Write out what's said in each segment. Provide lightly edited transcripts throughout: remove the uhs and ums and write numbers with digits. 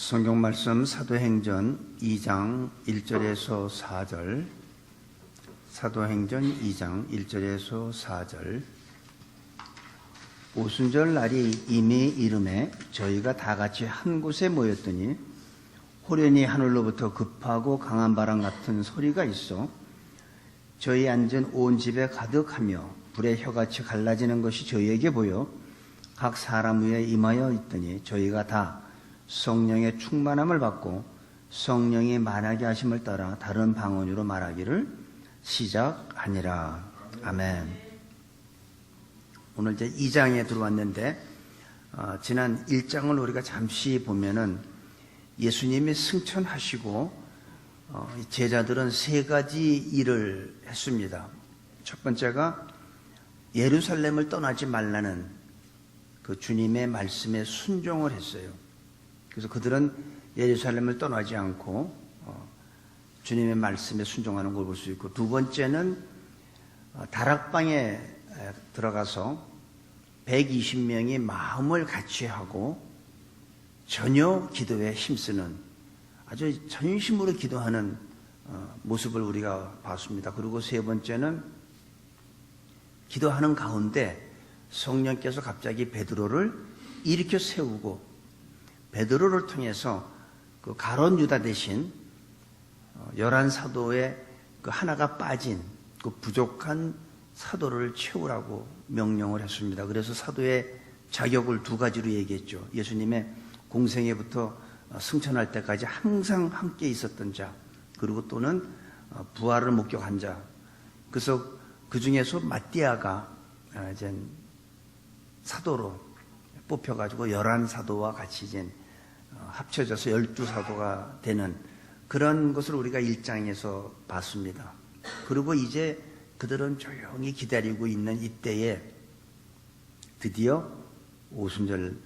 성경 말씀 사도행전 2장 1절에서 4절, 사도행전 2장 1절에서 4절. 오순절 날이 이미 이름에 저희가 다 같이 한 곳에 모였더니 호련히 하늘로부터 급하고 강한 바람 같은 소리가 있어 저희 앉은 온 집에 가득하며 불의 혀같이 갈라지는 것이 저희에게 보여 각 사람 위에 임하여 있더니 저희가 다 성령의 충만함을 받고 성령이 말하게 하심을 따라 다른 방언으로 말하기를 시작하니라. 아멘. 오늘 이제 2장에 들어왔는데 지난 1장을 우리가 잠시 보면은 예수님이 승천하시고 제자들은 세 가지 일을 했습니다. 첫 번째가 예루살렘을 떠나지 말라는 그 주님의 말씀에 순종을 했어요. 그래서 그들은 예루살렘을 떠나지 않고 주님의 말씀에 순종하는 걸 볼 수 있고, 두 번째는 다락방에 들어가서 120명이 마음을 같이 하고 전혀 기도에 힘쓰는, 아주 전심으로 기도하는 모습을 우리가 봤습니다. 그리고 세 번째는 기도하는 가운데 성령께서 갑자기 베드로를 일으켜 세우고 베드로를 통해서 그 가룟 유다 대신 11사도의 그 하나가 빠진 그 부족한 사도를 채우라고 명령을 했습니다. 그래서 사도의 자격을 두 가지로 얘기했죠. 예수님의 공생애부터 승천할 때까지 항상 함께 있었던 자, 그리고 또는 부활을 목격한 자. 그래서 그 중에서 마띠아가 이제 사도로 뽑혀가지고 11사도와 같이 이제 합쳐져서 12사도가 되는 그런 것을 우리가 1장에서 봤습니다. 그리고 이제 그들은 조용히 기다리고 있는 이때에 드디어 오순절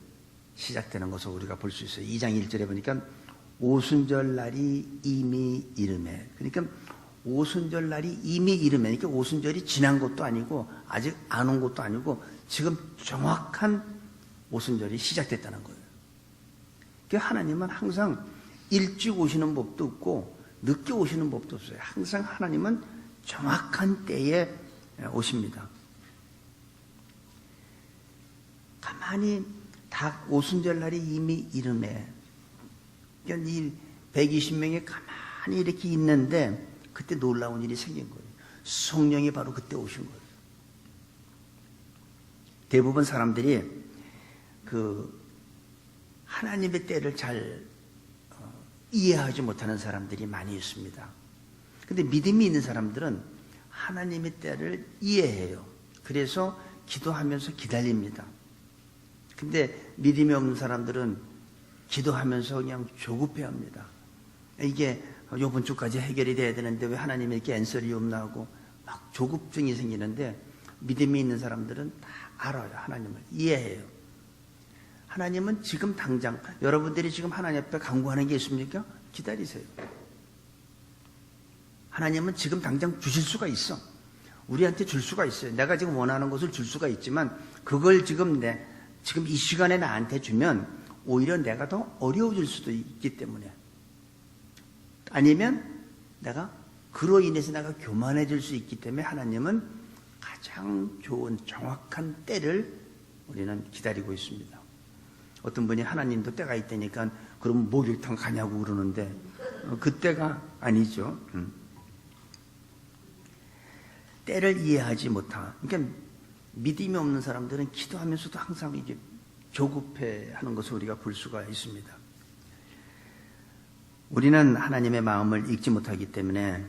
시작되는 것을 우리가 볼 수 있어요. 2장 1절에 보니까 오순절 날이 이미 이르매. 그러니까 오순절 날이 이미 이르매. 그러니까 오순절이 지난 것도 아니고 아직 안 온 것도 아니고 지금 정확한 오순절이 시작됐다는 거예요. 그러니까 하나님은 항상 일찍 오시는 법도 없고 늦게 오시는 법도 없어요. 항상 하나님은 정확한 때에 오십니다. 가만히 다 오순절 날이 이미 이르매. 그러니까 이 120명이 가만히 이렇게 있는데 그때 놀라운 일이 생긴 거예요. 성령이 바로 그때 오신 거예요. 대부분 사람들이 그 하나님의 때를 잘 이해하지 못하는 사람들이 많이 있습니다. 근데 믿음이 있는 사람들은 하나님의 때를 이해해요. 그래서 기도하면서 기다립니다. 근데 믿음이 없는 사람들은 기도하면서 그냥 조급해합니다. 이게 이번 주까지 해결이 돼야 되는데 왜 하나님이 이렇게 앤서리 없나 하고 막 조급증이 생기는데, 믿음이 있는 사람들은 다 알아요. 하나님을 이해해요. 하나님은 지금 당장, 여러분들이 지금 하나님 앞에 간구하는 게 있습니까? 기다리세요. 하나님은 지금 당장 주실 수가 있어. 우리한테 줄 수가 있어요. 내가 지금 원하는 것을 줄 수가 있지만 그걸 지금 이 시간에 나한테 주면 오히려 내가 더 어려워질 수도 있기 때문에, 아니면 내가 그로 인해서 내가 교만해질 수 있기 때문에 하나님은 가장 좋은 정확한 때를 우리는 기다리고 있습니다. 어떤 분이 하나님도 때가 있다니까 그럼 목욕탕 가냐고 그러는데 그 때가 아니죠. 때를 이해하지 못한, 그러니까 믿음이 없는 사람들은 기도하면서도 항상 이게 조급해하는 것을 우리가 볼 수가 있습니다. 우리는 하나님의 마음을 읽지 못하기 때문에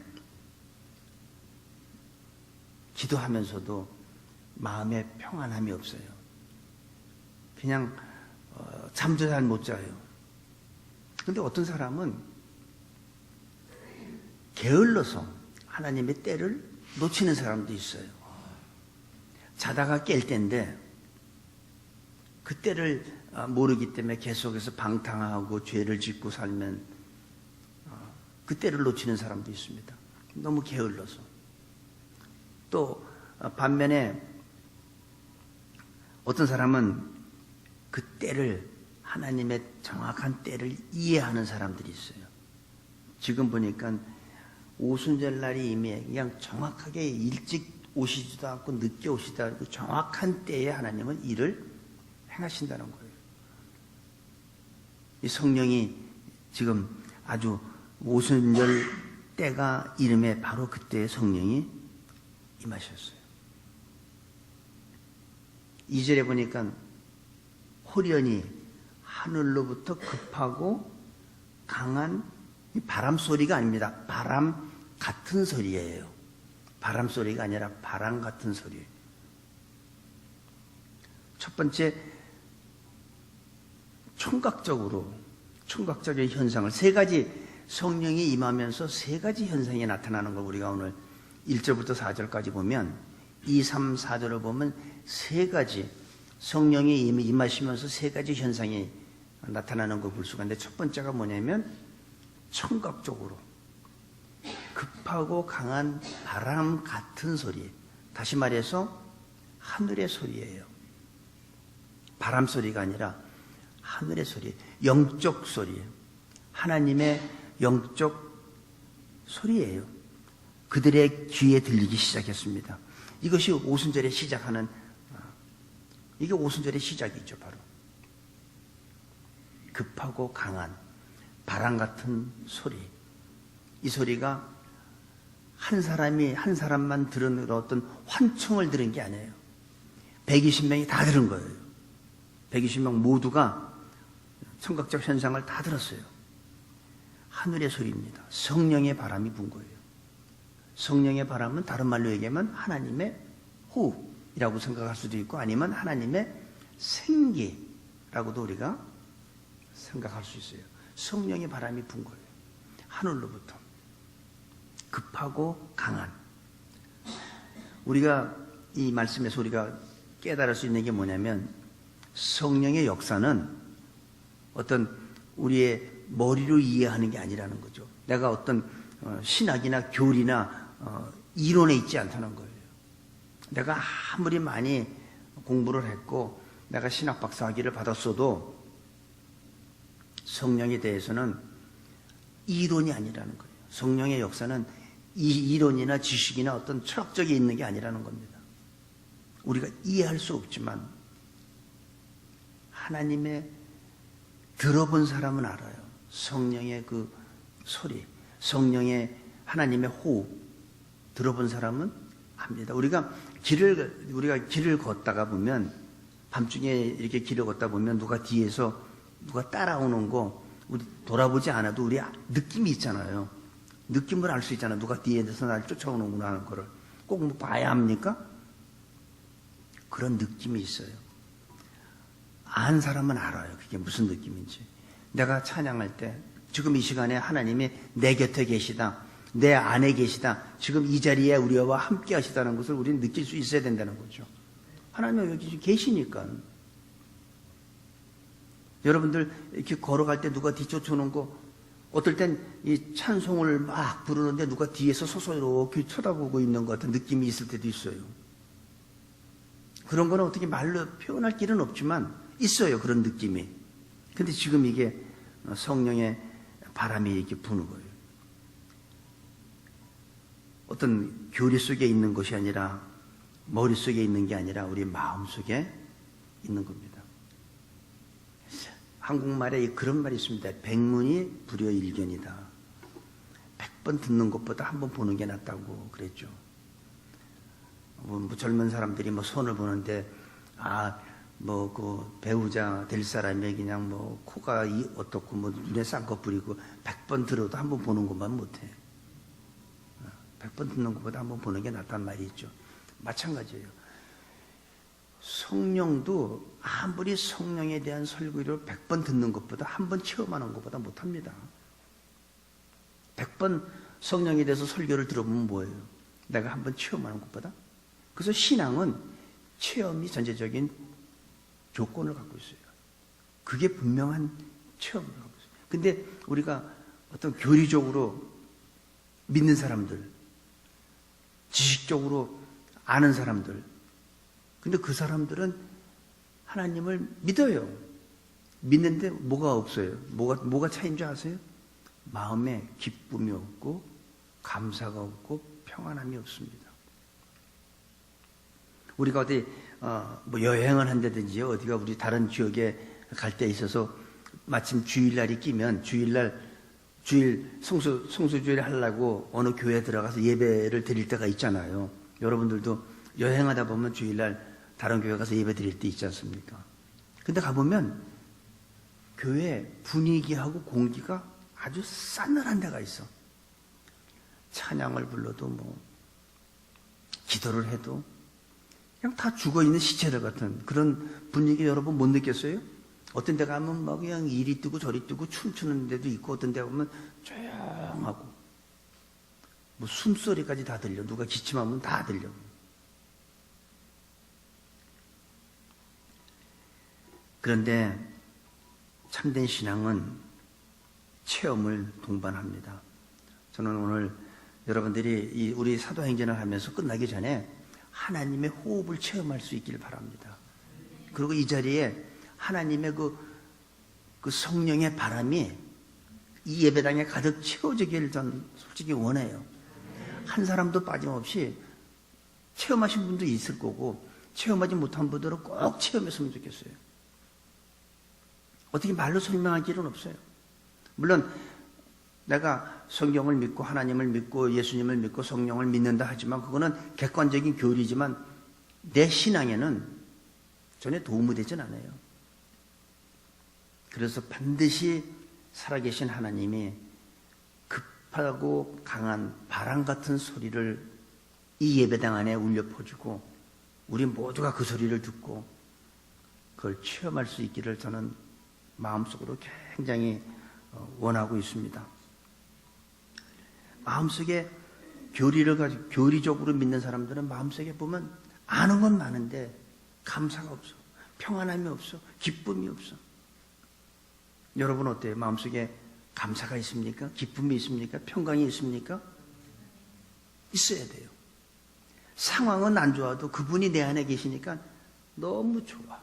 기도하면서도 마음에 평안함이 없어요. 그냥 잠도 잘 못 자요. 근데 어떤 사람은 게을러서 하나님의 때를 놓치는 사람도 있어요. 자다가 깰 때인데 그 때를 모르기 때문에 계속해서 방탕하고 죄를 짓고 살면 그 때를 놓치는 사람도 있습니다. 너무 게을러서. 또 반면에 어떤 사람은 그 때를 하나님의 정확한 때를 이해하는 사람들이 있어요. 지금 보니까 오순절 날이 이미 그냥 정확하게 일찍 오시지도 않고 늦게 오시지도 않고 정확한 때에 하나님은 일을 행하신다는 거예요. 이 성령이 지금 아주 오순절 때가 이름에 바로 그때의 성령이 임하셨어요. 2절에 보니까 호련히 하늘로부터 급하고 강한 바람 소리가 아닙니다. 바람 같은 소리예요. 바람 소리가 아니라 바람 같은 소리. 첫 번째, 총각적인 현상을 세 가지 성령이 임하면서 세 가지 현상이 나타나는 걸 우리가 오늘 1절부터 4절까지 보면 2, 3, 4절을 보면 세 가지 성령이 임하시면서 세 가지 현상이 나타나는 걸 볼 수가 있는데 첫 번째가 뭐냐면 청각적으로 급하고 강한 바람 같은 소리. 다시 말해서 하늘의 소리예요. 바람 소리가 아니라 하늘의 소리, 영적 소리, 하나님의 영적 소리예요. 그들의 귀에 들리기 시작했습니다. 이것이 오순절에 시작하는, 이게 오순절의 시작이죠. 바로 급하고 강한 바람 같은 소리. 이 소리가 한 사람만 들은 어떤 환청을 들은 게 아니에요. 120명이 다 들은 거예요. 120명 모두가 청각적 현상을 다 들었어요. 하늘의 소리입니다. 성령의 바람이 분 거예요. 성령의 바람은 다른 말로 얘기하면 하나님의 호흡이라고 생각할 수도 있고 아니면 하나님의 생기라고도 우리가 생각할 수 있어요. 성령의 바람이 분 거예요. 하늘로부터 급하고 강한. 우리가 이 말씀에서 우리가 깨달을 수 있는 게 뭐냐면 성령의 역사는 어떤 우리의 머리로 이해하는 게 아니라는 거죠. 내가 어떤 신학이나 교리나 이론에 있지 않다는 거예요. 내가 아무리 많이 공부를 했고 내가 신학 박사 학위를 받았어도 성령에 대해서는 이론이 아니라는 거예요. 성령의 역사는 이 이론이나 지식이나 어떤 철학적이 있는 게 아니라는 겁니다. 우리가 이해할 수 없지만 하나님의 들어본 사람은 알아요. 성령의 그 소리, 성령의 하나님의 호흡 들어본 사람은 압니다. 우리가 길을 걷다가 보면 밤중에 이렇게 길을 걷다 보면 누가 뒤에서 누가 따라오는 거 우리 돌아보지 않아도 우리 느낌이 있잖아요. 느낌을 알 수 있잖아요. 누가 뒤에서 날 쫓아오는구나 하는 거를 꼭 뭐 봐야 합니까? 그런 느낌이 있어요. 안 사람은 알아요. 그게 무슨 느낌인지. 내가 찬양할 때 지금 이 시간에 하나님이 내 곁에 계시다. 내 안에 계시다. 지금 이 자리에 우리와 함께 하시다는 것을 우리는 느낄 수 있어야 된다는 거죠. 하나님은 여기 계시니까. 여러분들 이렇게 걸어갈 때 누가 뒤쫓아오는 거 어떨 땐 이 찬송을 막 부르는데 누가 뒤에서 서서 이렇게 쳐다보고 있는 것 같은 느낌이 있을 때도 있어요. 그런 거는 어떻게 말로 표현할 길은 없지만 있어요. 그런 느낌이. 근데 지금 이게 성령의 바람이 이렇게 부는 거예요. 어떤 교리 속에 있는 것이 아니라 머릿속에 있는 게 아니라 우리 마음속에 있는 겁니다. 한국말에 그런 말이 있습니다. 백문이 불여일견이다. 100번 듣는 것보다 한 번 보는 게 낫다고 그랬죠. 뭐 젊은 사람들이 뭐 손을 보는데 그 배우자 될 사람이 그냥 뭐 코가 어떻고 뭐 눈에 쌍꺼 뿌리고 100번 들어도 한 번 보는 것만 못해. 100번 듣는 것보다 한 번 보는 게 낫단 말이 있죠. 마찬가지예요. 성령도 아무리 성령에 대한 설교를 100번 듣는 것보다 한 번 체험하는 것보다 못합니다. 100번 성령에 대해서 설교를 들어보면 뭐예요? 내가 한 번 체험하는 것보다? 그래서 신앙은 체험이 전제적인 조건을 갖고 있어요. 그게 분명한 체험을 갖고 있어요. 근데 우리가 어떤 교리적으로 믿는 사람들, 지식적으로 아는 사람들, 근데 그 사람들은 하나님을 믿어요. 믿는데 뭐가 없어요? 뭐가 차이인 줄 아세요? 마음에 기쁨이 없고 감사가 없고 평안함이 없습니다. 우리가 어디 뭐 여행을 한다든지 어디가 우리 다른 지역에 갈 때 있어서 마침 주일날이 끼면 주일 성수주일 하려고 어느 교회에 들어가서 예배를 드릴 때가 있잖아요. 여러분들도 여행하다 보면 주일날 다른 교회 가서 예배 드릴 때 있지 않습니까? 근데 가보면 교회 분위기하고 공기가 아주 싸늘한 데가 있어. 찬양을 불러도 뭐 기도를 해도 그냥 다 죽어있는 시체들 같은 그런 분위기 여러분 못 느꼈어요? 어떤 데 가면 막 그냥 이리 뜨고 저리 뜨고 춤추는 데도 있고 어떤 데 가면 조용하고 뭐 숨소리까지 다 들려. 누가 기침하면 다 들려. 그런데 참된 신앙은 체험을 동반합니다. 저는 오늘 여러분들이 우리 사도행전을 하면서 끝나기 전에 하나님의 호흡을 체험할 수 있기를 바랍니다. 그리고 이 자리에 하나님의 그 성령의 바람이 이 예배당에 가득 채워지기를 전 솔직히 원해요. 한 사람도 빠짐없이 체험하신 분도 있을 거고 체험하지 못한 분들은 꼭 체험했으면 좋겠어요. 어떻게 말로 설명할 길은 없어요. 물론 내가 성경을 믿고 하나님을 믿고 예수님을 믿고 성령을 믿는다 하지만 그거는 객관적인 교리지만 내 신앙에는 전혀 도움이 되진 않아요. 그래서 반드시 살아계신 하나님이 급하고 강한 바람 같은 소리를 이 예배당 안에 울려 퍼주고 우리 모두가 그 소리를 듣고 그걸 체험할 수 있기를 저는 마음속으로 굉장히 원하고 있습니다. 마음속에 교리를 가지고 교리적으로 믿는 사람들은 마음속에 보면 아는 건 많은데 감사가 없어. 평안함이 없어. 기쁨이 없어. 여러분 어때요? 마음속에 감사가 있습니까? 기쁨이 있습니까? 평강이 있습니까? 있어야 돼요. 상황은 안 좋아도 그분이 내 안에 계시니까 너무 좋아.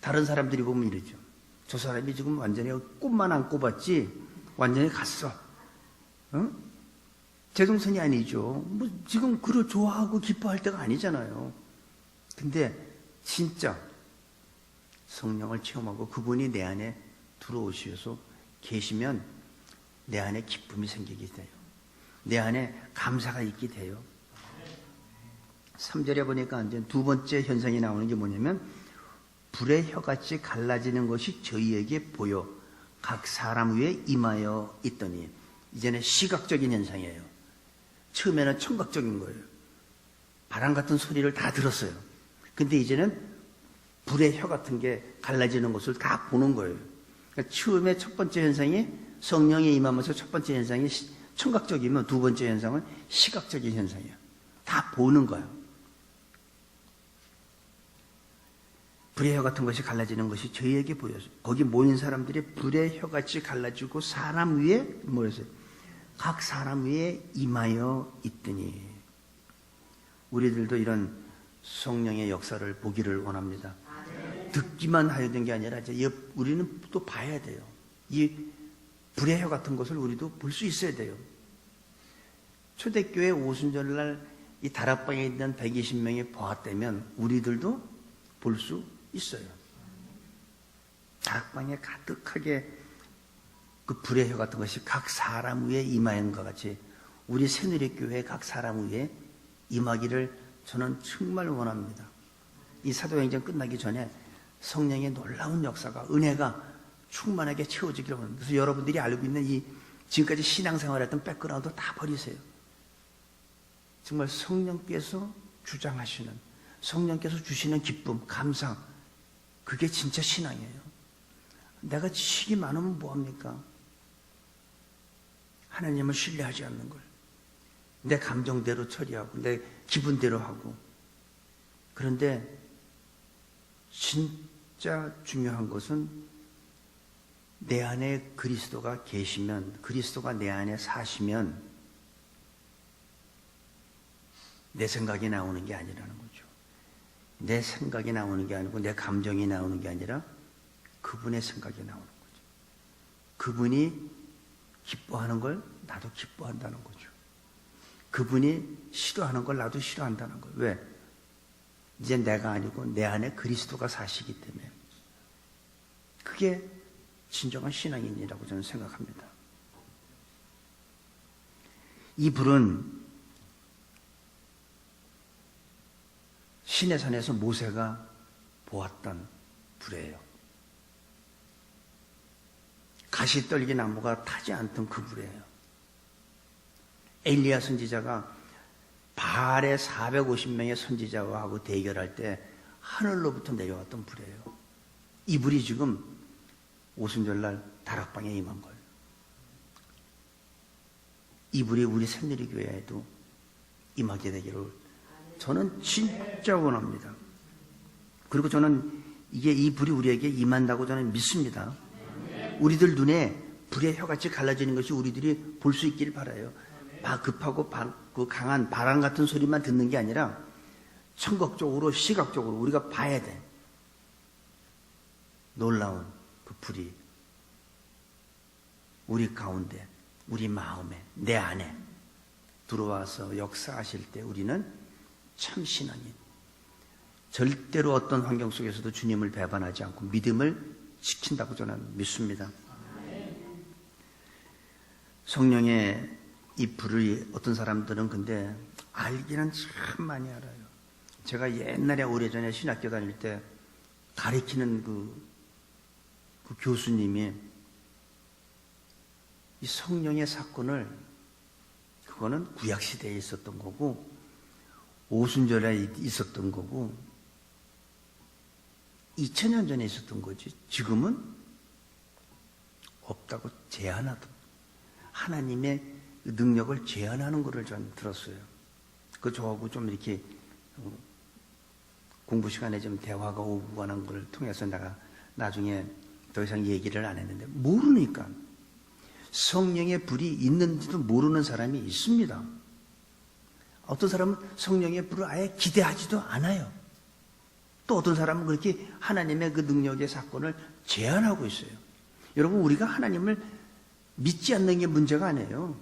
다른 사람들이 보면 이러죠. 저 사람이 지금 완전히 꿈만 안 꿔봤지 완전히 갔어. 어? 제정신이 아니죠. 뭐 지금 그를 좋아하고 기뻐할 때가 아니잖아요. 근데 진짜 성령을 체험하고 그분이 내 안에 들어오셔서 계시면 내 안에 기쁨이 생기게 돼요. 내 안에 감사가 있게 돼요. 3절에 보니까 이제 두 번째 현상이 나오는 게 뭐냐면 불의 혀같이 갈라지는 것이 저희에게 보여 각 사람 위에 임하여 있더니 이제는 시각적인 현상이에요. 처음에는 청각적인 거예요. 바람 같은 소리를 다 들었어요. 근데 이제는 불의 혀 같은 게 갈라지는 것을 다 보는 거예요. 그러니까 처음에 첫 번째 현상이 성령이 임하면서 첫 번째 현상이 청각적이면 두 번째 현상은 시각적인 현상이에요. 다 보는 거예요. 불의 혀 같은 것이 갈라지는 것이 저희에게 보여서 거기 모인 사람들이 불의 혀같이 갈라지고 사람 위에 뭐였어요? 각 사람 위에 임하여 있더니 우리들도 이런 성령의 역사를 보기를 원합니다. 듣기만 하려는 게 아니라 우리는 또 봐야 돼요. 이 불의 혀 같은 것을 우리도 볼 수 있어야 돼요. 초대교회 오순절날 이 다락방에 있는 120명이 보았다면 우리들도 볼 수 있어요. 다락방에 가득하게 그 불의 혀 같은 것이 각 사람 위에 임하는 것 같이 우리 새누리교회 각 사람 위에 임하기를 저는 정말 원합니다. 이 사도행전 끝나기 전에 성령의 놀라운 역사가 은혜가 충만하게 채워지기를 원합니다. 그래서 여러분들이 알고 있는 이 지금까지 신앙생활했던 백그라운드 다 버리세요. 정말 성령께서 주장하시는 성령께서 주시는 기쁨, 감상 그게 진짜 신앙이에요. 내가 지식이 많으면 뭐합니까? 하나님을 신뢰하지 않는 걸. 내 감정대로 처리하고 내 기분대로 하고. 그런데 진짜 중요한 것은 내 안에 그리스도가 계시면 그리스도가 내 안에 사시면 내 생각이 나오는 게 아니라는 거죠. 내 생각이 나오는 게 아니고 내 감정이 나오는 게 아니라 그분의 생각이 나오는 거죠. 그분이 기뻐하는 걸 나도 기뻐한다는 거죠. 그분이 싫어하는 걸 나도 싫어한다는 거예요. 왜? 이제 내가 아니고 내 안에 그리스도가 사시기 때문에. 그게 진정한 신앙인이라고 저는 생각합니다. 이 불은 시내산에서 모세가 보았던 불이에요. 가시떨기 나무가 타지 않던 그 불이에요. 엘리야 선지자가 바알의 450명의 선지자와 하고 대결할 때 하늘로부터 내려왔던 불이에요. 이 불이 지금 오순절날 다락방에 임한 거예요. 이 불이 우리 새누리교회에도 임하게 되기를 저는 진짜 원합니다. 그리고 저는 이 불이 우리에게 임한다고 저는 믿습니다. 우리들 눈에 불의 혀같이 갈라지는 것이 우리들이 볼 수 있기를 바라요. 급하고 그 강한 바람 같은 소리만 듣는 게 아니라 청각적으로 시각적으로 우리가 봐야 돼. 놀라운 그 불이 우리 가운데, 우리 마음에, 내 안에 들어와서 역사하실 때 우리는 참 신앙인, 절대로 어떤 환경 속에서도 주님을 배반하지 않고 믿음을 지킨다고 저는 믿습니다. 성령의 이 불을 어떤 사람들은 근데 알기는 참 많이 알아요. 제가 옛날에 오래전에 신학교 다닐 때 가르치는 그 교수님이 이 성령의 사건을, 그거는 구약시대에 있었던 거고 오순절에 있었던 거고 2000년 전에 있었던 거지 지금은 없다고 제안하던, 하나님의 능력을 제안하는 것을 전 들었어요. 그 저하고 좀 이렇게 공부 시간에 좀 대화가 오고 가는 걸 통해서 내가 나중에 더 이상 얘기를 안 했는데, 모르니까 성령의 불이 있는지도 모르는 사람이 있습니다. 어떤 사람은 성령의 불을 아예 기대하지도 않아요. 또 어떤 사람은 그렇게 하나님의 그 능력의 사건을 제안하고 있어요. 여러분, 우리가 하나님을 믿지 않는 게 문제가 아니에요.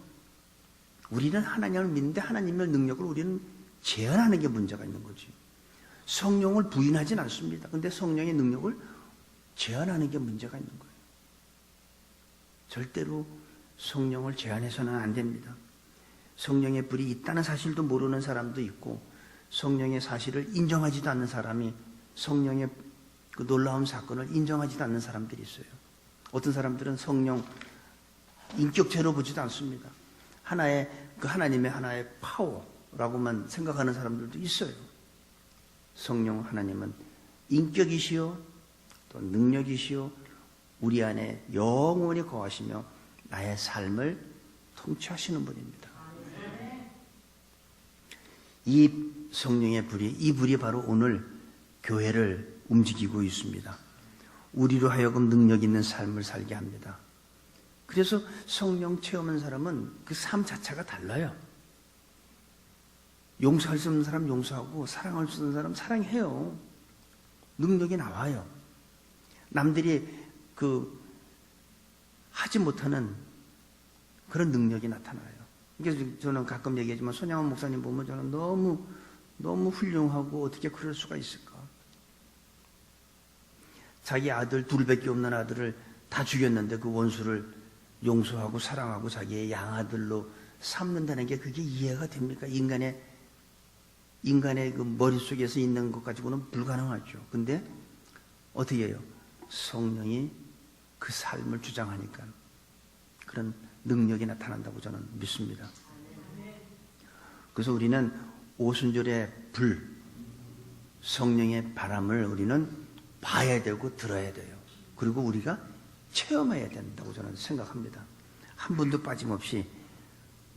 우리는 하나님을 믿는데 하나님의 능력을 우리는 제안하는 게 문제가 있는 거지. 성령을 부인하진 않습니다. 근데 성령의 능력을 제한하는 게 문제가 있는 거예요. 절대로 성령을 제한해서는 안 됩니다. 성령의 불이 있다는 사실도 모르는 사람도 있고, 성령의 사실을 인정하지도 않는 사람이 성령의 그 놀라운 사건을 인정하지도 않는 사람들이 있어요. 어떤 사람들은 성령 인격체로 보지도 않습니다. 하나의 그 하나님의 하나의 파워라고만 생각하는 사람들도 있어요. 성령 하나님은 인격이시요 또 능력이시요 우리 안에 영원히 거하시며 나의 삶을 통치하시는 분입니다. 이 성령의 불이, 이 불이 바로 오늘 교회를 움직이고 있습니다. 우리로 하여금 능력 있는 삶을 살게 합니다. 그래서 성령 체험한 사람은 그 삶 자체가 달라요. 용서할 수 없는 사람 용서하고, 사랑할 수 없는 사람 사랑해요. 능력이 나와요. 남들이 하지 못하는 그런 능력이 나타나요. 그래서 저는 가끔 얘기하지만 손양원 목사님 보면 저는 너무 훌륭하고 어떻게 그럴 수가 있을까? 자기 아들 둘밖에 없는 아들을 다 죽였는데 그 원수를 용서하고 사랑하고 자기의 양아들로 삼는다는 게 그게 이해가 됩니까? 인간의 그 머릿속에서 있는 것 가지고는 불가능하죠. 근데 어떻게 해요? 성령이 그 삶을 주장하니까 그런 능력이 나타난다고 저는 믿습니다. 그래서 우리는 오순절의 불, 성령의 바람을 우리는 봐야 되고 들어야 돼요. 그리고 우리가 체험해야 된다고 저는 생각합니다. 한 분도 빠짐없이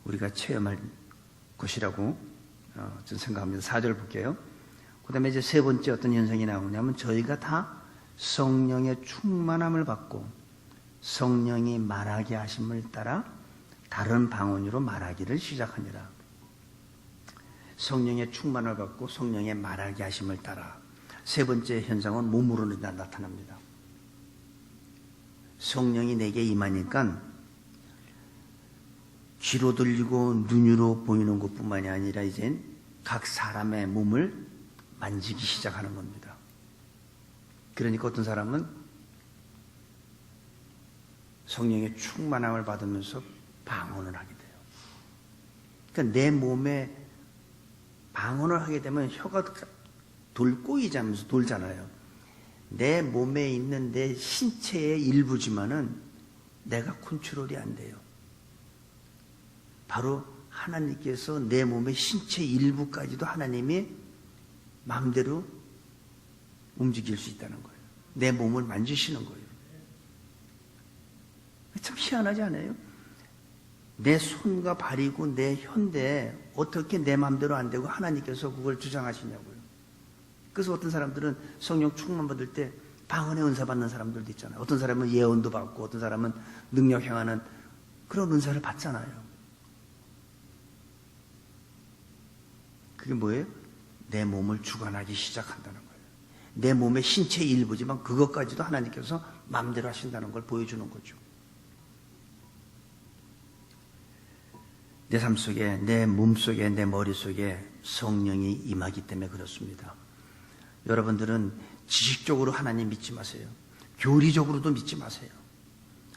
우리가 체험할 것이라고 저는 생각합니다. 4절 볼게요. 그 다음에 이제 세 번째 어떤 현상이 나오냐면, 저희가 다 성령의 충만함을 받고 성령이 말하게 하심을 따라 다른 방언으로 말하기를 시작하니라. 성령의 충만을 받고 성령의 말하게 하심을 따라. 세 번째 현상은 몸으로 나타납니다. 성령이 내게 임하니까 귀로 들리고 눈으로 보이는 것뿐만이 아니라 이젠 각 사람의 몸을 만지기 시작하는 겁니다. 그러니까 어떤 사람은 성령의 충만함을 받으면서 방언을 하게 돼요. 그러니까 내 몸에 방언을 하게 되면 혀가 꼬이자면서 돌잖아요. 내 몸에 있는 내 신체의 일부지만은 내가 컨트롤이 안 돼요. 바로 하나님께서 내 몸의 신체 일부까지도 하나님이 마음대로 움직일 수 있다는 거예요. 내 몸을 만지시는 거예요. 참 희한하지 않아요? 내 손과 발이고 내 혀인데 어떻게 내 마음대로 안 되고 하나님께서 그걸 주장하시냐고요. 그래서 어떤 사람들은 성령 충만 받을 때 방언의 은사 받는 사람들도 있잖아요. 어떤 사람은 예언도 받고 어떤 사람은 능력 행하는 그런 은사를 받잖아요. 그게 뭐예요? 내 몸을 주관하기 시작한다는 거예요. 내 몸의 신체 일부지만 그것까지도 하나님께서 마음대로 하신다는 걸 보여주는 거죠. 내 삶 속에, 내 몸 속에, 내 머리 속에 성령이 임하기 때문에 그렇습니다. 여러분들은 지식적으로 하나님 믿지 마세요. 교리적으로도 믿지 마세요.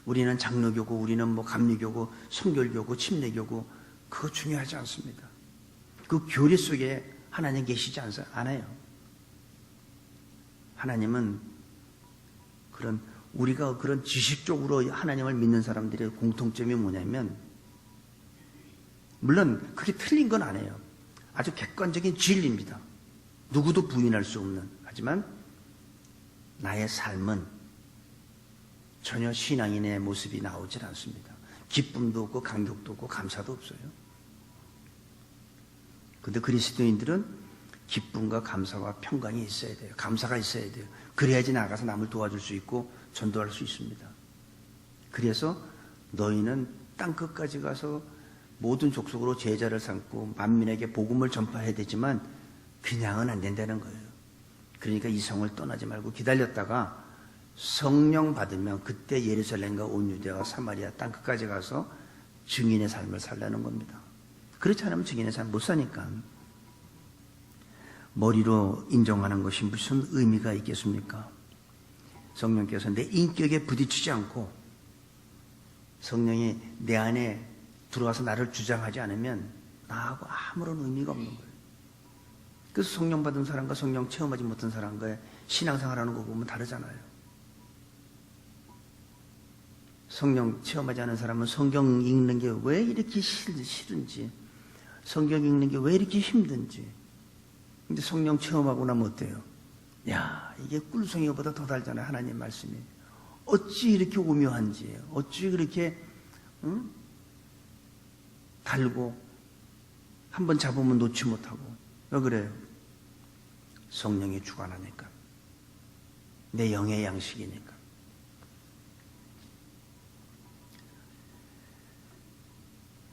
우리는 장로교고, 우리는 뭐 감리교고, 성결교고, 침례교고, 그거 중요하지 않습니다. 그 교리 속에 하나님 계시지 않아요. 하나님은 우리가 그런 지식적으로 하나님을 믿는 사람들의 공통점이 뭐냐면, 물론 그게 틀린 건 아니에요. 아주 객관적인 진리입니다. 누구도 부인할 수 없는. 하지만 나의 삶은 전혀 신앙인의 모습이 나오질 않습니다. 기쁨도 없고 감격도 없고 감사도 없어요. 그런데 그리스도인들은 기쁨과 감사와 평강이 있어야 돼요. 감사가 있어야 돼요. 그래야지 나가서 남을 도와줄 수 있고 전도할 수 있습니다. 그래서 너희는 땅끝까지 가서 모든 족속으로 제자를 삼고 만민에게 복음을 전파해야 되지만 그냥은 안 된다는 거예요. 그러니까 이 성을 떠나지 말고 기다렸다가 성령 받으면 그때 예루살렘과 온 유대와 사마리아 땅끝까지 가서 증인의 삶을 살라는 겁니다. 그렇지 않으면 증인의 삶 못 사니까. 머리로 인정하는 것이 무슨 의미가 있겠습니까? 성령께서 내 인격에 부딪히지 않고 성령이 내 안에 들어와서 나를 주장하지 않으면 나하고 아무런 의미가 없는 거예요. 그래서 성령 받은 사람과 성령 체험하지 못한 사람과의 신앙생활하는 거 보면 다르잖아요. 성령 체험하지 않은 사람은 성경 읽는 게 왜 이렇게 싫은지, 성경 읽는 게 왜 이렇게 힘든지. 근데 성령 체험하고 나면 어때요? 야, 이게 꿀송이보다 더 달잖아요. 하나님 말씀이. 어찌 이렇게 오묘한지, 어찌 그렇게 달고 한번 잡으면 놓지 못하고. 왜 그래요? 성령이 주관하니까. 내 영의 양식이니까.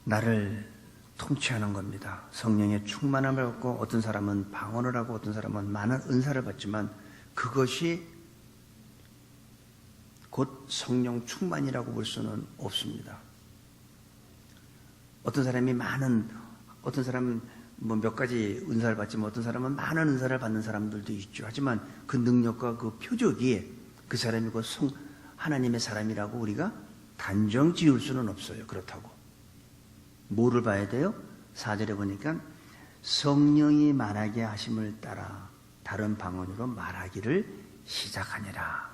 나를 통치하는 겁니다. 성령의 충만함을 받고 어떤 사람은 방언을 하고 어떤 사람은 많은 은사를 받지만 그것이 곧 성령 충만이라고 볼 수는 없습니다. 어떤 사람은 뭐 몇 가지 은사를 받지만 어떤 사람은 많은 은사를 받는 사람들도 있죠. 하지만 그 능력과 그 표적이 그 사람이 곧 하나님의 사람이라고 우리가 단정 지을 수는 없어요. 그렇다고. 뭐를 봐야 돼요? 4절에 보니까 성령이 말하게 하심을 따라 다른 방언으로 말하기를 시작하니라.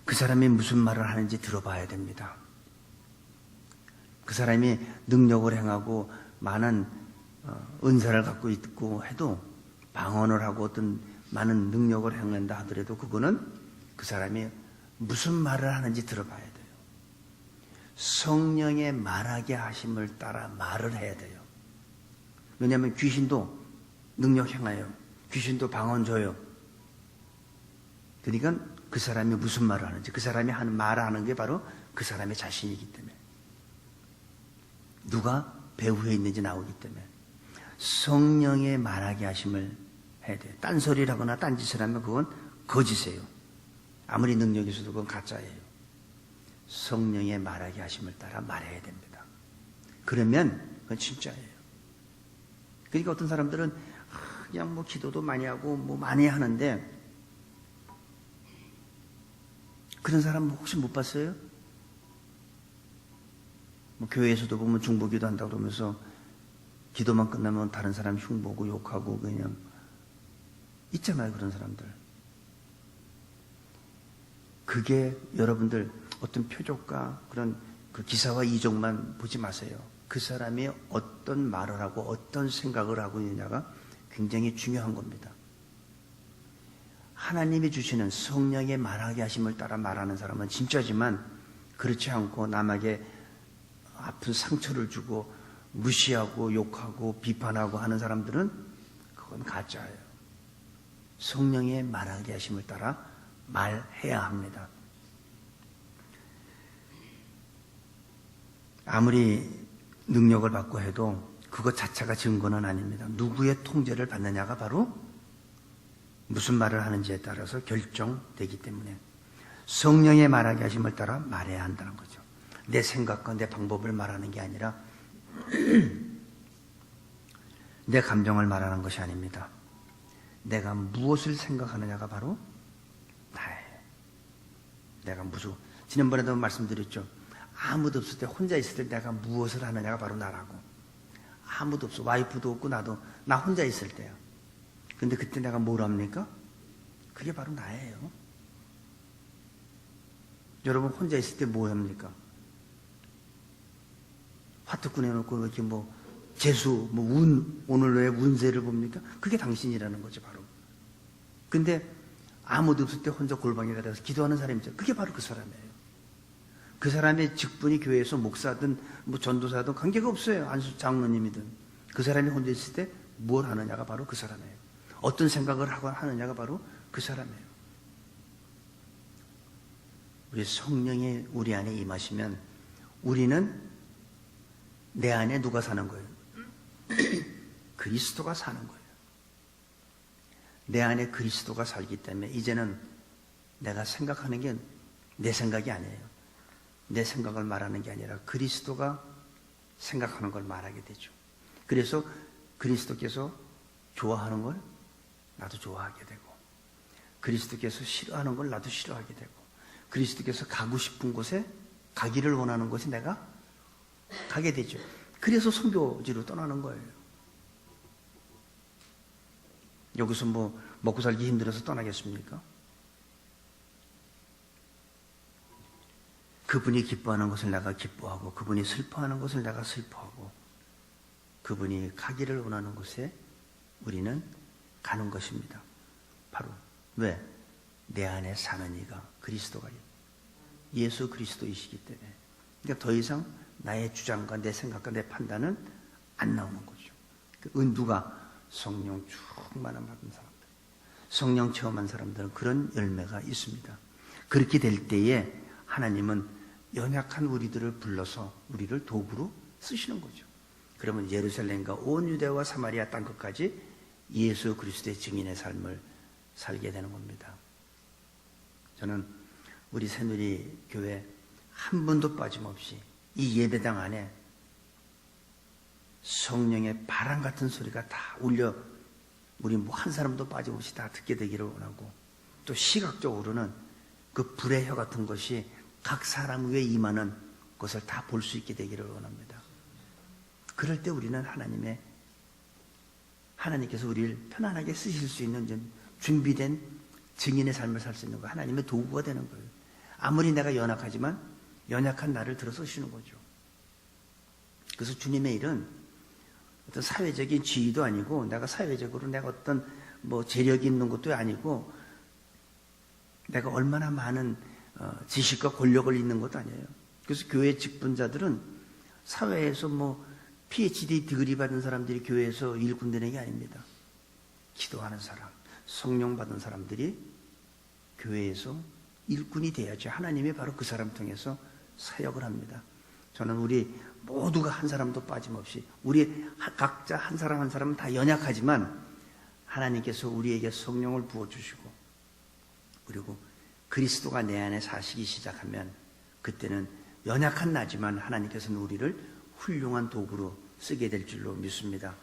그 사람이 무슨 말을 하는지 들어봐야 됩니다. 그 사람이 능력을 행하고 많은 은사를 갖고 있고 해도 방언을 하고 어떤 많은 능력을 행한다 하더라도 그거는 그 사람이 무슨 말을 하는지 들어봐야 돼요. 성령의 말하게 하심을 따라 말을 해야 돼요. 왜냐하면 귀신도 능력 행하여 귀신도 방언 줘요. 그러니까 그 사람이 무슨 말을 하는지 그 사람이 말하는 게 바로 그 사람의 자신이기 때문에 누가 배후에 있는지 나오기 때문에 성령의 말하게 하심을 해야 돼요. 딴소리를 하거나 딴짓을 하면 그건 거짓이에요. 아무리 능력이 있어도 그건 가짜예요. 성령의 말하게 하심을 따라 말해야 됩니다. 그러면 그건 진짜예요. 그러니까 어떤 사람들은 그냥 뭐 기도도 많이 하고 뭐 많이 하는데, 그런 사람 혹시 못 봤어요? 뭐 교회에서도 보면 중보기도 한다고 그러면서 기도만 끝나면 다른 사람 흉보고 욕하고 그냥 있잖아요, 그런 사람들. 그게 여러분들 어떤 표적과 그런 그 기사와 이적만 보지 마세요. 그 사람이 어떤 말을 하고 어떤 생각을 하고 있느냐가 굉장히 중요한 겁니다. 하나님이 주시는 성령의 말하게 하심을 따라 말하는 사람은 진짜지만, 그렇지 않고 남에게 아픈 상처를 주고 무시하고 욕하고 비판하고 하는 사람들은 그건 가짜예요. 성령의 말하게 하심을 따라 말해야 합니다. 아무리 능력을 받고 해도 그것 자체가 증거는 아닙니다. 누구의 통제를 받느냐가 바로 무슨 말을 하는지에 따라서 결정되기 때문에 성령의 말하게 하심을 따라 말해야 한다는 거죠. 내 생각과 내 방법을 말하는 게 아니라 내 감정을 말하는 것이 아닙니다. 내가 무엇을 생각하느냐가 바로 나예요. 내가 지난번에도 말씀드렸죠. 아무도 없을 때, 혼자 있을 때 내가 무엇을 하느냐가 바로 나라고. 아무도 없어. 와이프도 없고 나도, 나 혼자 있을 때요. 근데 그때 내가 뭘 합니까? 그게 바로 나예요. 여러분 혼자 있을 때 뭐 합니까? 화투 꺼내놓고 이렇게 뭐 재수, 뭐 오늘의 운세를 봅니까? 그게 당신이라는 거죠, 바로. 근데 아무도 없을 때 혼자 골방에 가서 기도하는 사람이죠. 그게 바로 그 사람이에요. 그 사람의 직분이 교회에서 목사든 뭐 전도사든 관계가 없어요. 안수 장로님이든. 그 사람이 혼자 있을 때 뭘 하느냐가 바로 그 사람이에요. 어떤 생각을 하고 하느냐가 바로 그 사람이에요. 우리 성령이 우리 안에 임하시면 우리는 내 안에 누가 사는 거예요? 그리스도가 사는 거예요. 내 안에 그리스도가 살기 때문에 이제는 내가 생각하는 게 내 생각이 아니에요. 내 생각을 말하는 게 아니라 그리스도가 생각하는 걸 말하게 되죠. 그래서 그리스도께서 좋아하는 걸 나도 좋아하게 되고, 그리스도께서 싫어하는 걸 나도 싫어하게 되고, 그리스도께서 가고 싶은 곳에 가기를 원하는 곳에 내가 가게 되죠. 그래서 선교지로 떠나는 거예요. 여기서 뭐 먹고 살기 힘들어서 떠나겠습니까? 그분이 기뻐하는 것을 내가 기뻐하고, 그분이 슬퍼하는 것을 내가 슬퍼하고, 그분이 가기를 원하는 곳에 우리는 가는 것입니다. 바로 왜? 내 안에 사는 이가 그리스도가 예수 그리스도이시기 때문에. 그러니까 더 이상 나의 주장과 내 생각과 내 판단은 안 나오는 거죠. 누가? 성령 충만함 받은 사람들, 성령 체험한 사람들은 그런 열매가 있습니다. 그렇게 될 때에 하나님은 연약한 우리들을 불러서 우리를 도구로 쓰시는 거죠. 그러면 예루살렘과 온 유대와 사마리아 땅끝까지 예수 그리스도의 증인의 삶을 살게 되는 겁니다. 저는 우리 새누리 교회 한 번도 빠짐없이 이 예배당 안에 성령의 바람 같은 소리가 다 울려, 우리 뭐 한 사람도 빠짐없이 다 듣게 되기를 원하고, 또 시각적으로는 그 불의 혀 같은 것이 각 사람 위에 임하는 것을 다 볼 수 있게 되기를 원합니다. 그럴 때 우리는 하나님께서 우리를 편안하게 쓰실 수 있는 준비된 증인의 삶을 살 수 있는 거, 하나님의 도구가 되는 거예요. 아무리 내가 연약하지만 연약한 나를 들어 쓰시는 거죠. 그래서 주님의 일은 어떤 사회적인 지위도 아니고, 내가 사회적으로 내가 어떤 뭐 재력이 있는 것도 아니고, 내가 얼마나 많은 지식과 권력을 있는 것도 아니에요. 그래서 교회 직분자들은 사회에서 뭐 PhD 디그리 받은 사람들이 교회에서 일꾼 되는 게 아닙니다. 기도하는 사람, 성령 받은 사람들이 교회에서 일꾼이 돼야지 하나님이 바로 그 사람 통해서 사역을 합니다. 저는 우리 모두가 한 사람도 빠짐없이, 우리 각자 한 사람 한 사람은 다 연약하지만 하나님께서 우리에게 성령을 부어주시고, 그리고 그리스도가 내 안에 사시기 시작하면 그때는 연약한 나지만 하나님께서는 우리를 훌륭한 도구로 쓰게 될 줄로 믿습니다.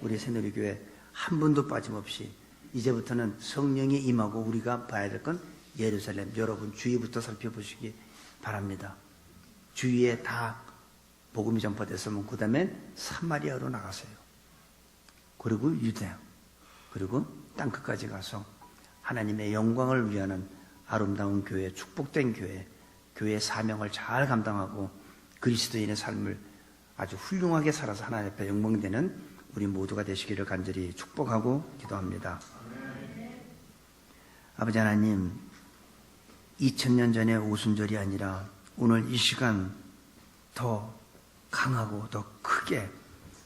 우리 새누리교회 한 분도 빠짐없이 이제부터는 성령이 임하고 우리가 봐야 될 건 예루살렘, 여러분 주위부터 살펴보시기 바랍니다. 주위에 다 복음이 전파됐으면 그 다음엔 사마리아로 나가세요. 그리고 유대야, 그리고 땅끝까지 가서 하나님의 영광을 위하는 아름다운 교회, 축복된 교회, 교회의 사명을 잘 감당하고 그리스도인의 삶을 아주 훌륭하게 살아서 하나님 앞에 영광되는 우리 모두가 되시기를 간절히 축복하고 기도합니다. 아버지 하나님, 2000년 전의 오순절이 아니라 오늘 이 시간 더 강하고 더 크게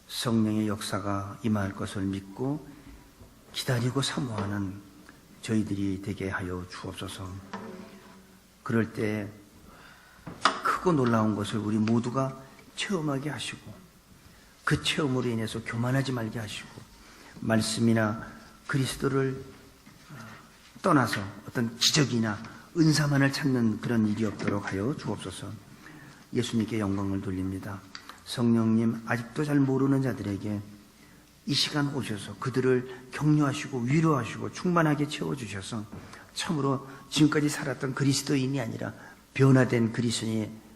성령의 역사가 임할 것을 믿고 기다리고 사모하는 저희들이 되게 하여 주옵소서. 그럴 때 크고 놀라운 것을 우리 모두가 체험하게 하시고 그 체험으로 인해서 교만하지 말게 하시고 말씀이나 그리스도를 떠나서 어떤 기적이나 은사만을 찾는 그런 일이 없도록 하여 주옵소서. 예수님께 영광을 돌립니다. 성령님, 아직도 잘 모르는 자들에게 이 시간 오셔서 그들을 격려하시고 위로하시고 충만하게 채워주셔서 참으로 지금까지 살았던 그리스도인이 아니라 변화된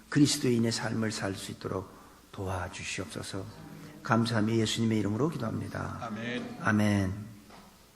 그리스도인의 삶을 살 수 있도록 도와주시옵소서. 감사하며 예수님의 이름으로 기도합니다. 아멘. 아멘.